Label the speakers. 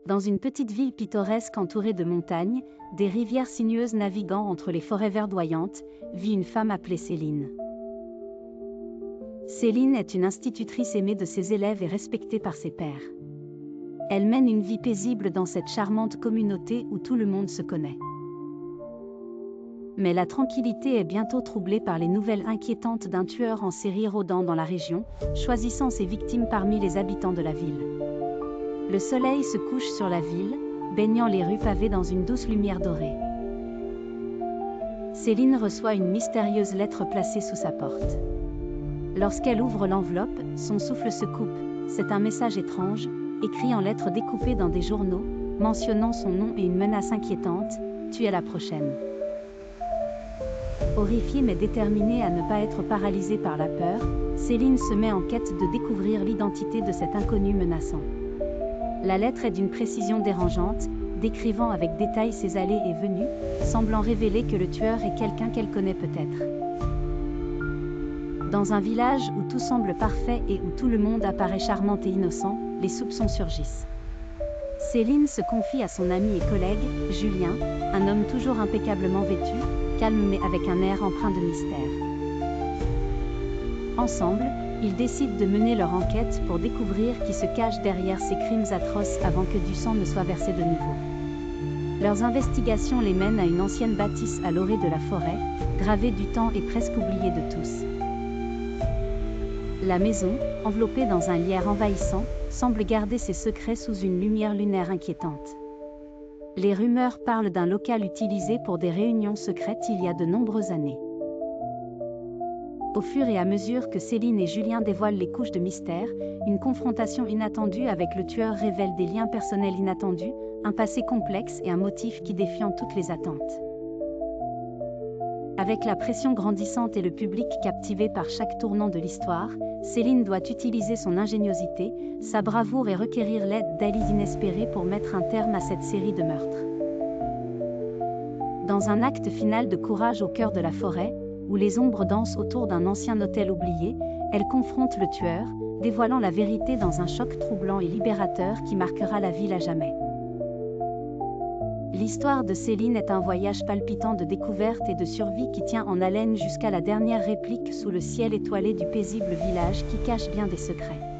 Speaker 1: Dans une petite ville pittoresque entourée de montagnes, des rivières sinueuses naviguant entre les forêts verdoyantes, vit une femme appelée Céline. Céline est une institutrice aimée de ses élèves et respectée par ses pairs. Elle mène une vie paisible dans cette charmante communauté où tout le monde se connaît. Mais la tranquillité est bientôt troublée par les nouvelles inquiétantes d'un tueur en série rôdant dans la région, choisissant ses victimes parmi les habitants de la ville. Le soleil se couche sur la ville, baignant les rues pavées dans une douce lumière dorée. Céline reçoit une mystérieuse lettre placée sous sa porte. Lorsqu'elle ouvre l'enveloppe, son souffle se coupe. C'est un message étrange, écrit en lettres découpées dans des journaux, mentionnant son nom et une menace inquiétante, « Tu es la prochaine ». Horrifiée mais déterminée à ne pas être paralysée par la peur, Céline se met en quête de découvrir l'identité de cet inconnu menaçant. La lettre est d'une précision dérangeante, décrivant avec détail ses allées et venues, semblant révéler que le tueur est quelqu'un qu'elle connaît peut-être. Dans un village où tout semble parfait et où tout le monde apparaît charmant et innocent, les soupçons surgissent. Céline se confie à son ami et collègue, Julien, un homme toujours impeccablement vêtu, calme mais avec un air empreint de mystère. Ensemble, ils décident de mener leur enquête pour découvrir qui se cache derrière ces crimes atroces avant que du sang ne soit versé de nouveau. Leurs investigations les mènent à une ancienne bâtisse à l'orée de la forêt, gravée du temps et presque oubliée de tous. La maison, enveloppée dans un lierre envahissant, semble garder ses secrets sous une lumière lunaire inquiétante. Les rumeurs parlent d'un local utilisé pour des réunions secrètes il y a de nombreuses années. Au fur et à mesure que Céline et Julien dévoilent les couches de mystère, une confrontation inattendue avec le tueur révèle des liens personnels inattendus, un passé complexe et un motif qui défiant toutes les attentes. Avec la pression grandissante et le public captivé par chaque tournant de l'histoire, Céline doit utiliser son ingéniosité, sa bravoure et requérir l'aide d'alliés inespérés pour mettre un terme à cette série de meurtres. Dans un acte final de courage au cœur de la forêt, où les ombres dansent autour d'un ancien hôtel oublié, elle confronte le tueur, dévoilant la vérité dans un choc troublant et libérateur qui marquera la ville à jamais. L'histoire de Céline est un voyage palpitant de découverte et de survie qui tient en haleine jusqu'à la dernière réplique sous le ciel étoilé du paisible village qui cache bien des secrets.